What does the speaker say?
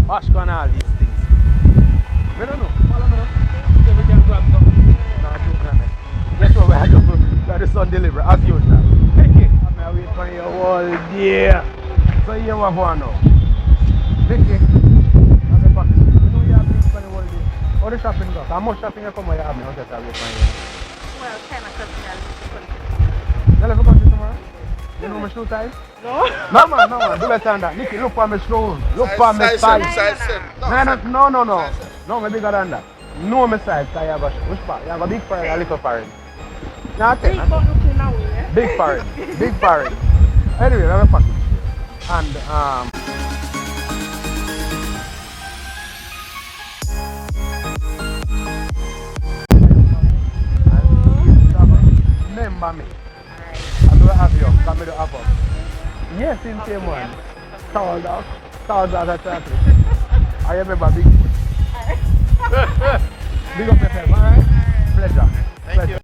Ashko and all these things. We don't know. Follow me now. So we can grab some. No, I don't know. Guess what we had to do? Let the sun deliver as usual. Vicky, I'm going to wait for you all day. So here we go now. Vicky, I'm a package. You know you have to spend the whole day. How the shopping go? How much shopping you come where you have me? I'll just wait for you. Well, 10 o'clock I'll leave the country. You leave the country tomorrow? You know my shoe size? No. No man, do better than that. Nikki, look for my shoes. Look for my size. No. No, I'm bigger than that. No, my size. I have a which part? You have a big foreign, a little foreign. Nothing. Big but looking now, yeah? Big foreign. Big foreign. Anyway, I have a package here. And remember me. I do have you. Come to the apple. Yes, in the same one. Tall dog. Tall dog at chocolate. I remember big foot. Big up yourself, alright? Pleasure. Thank you.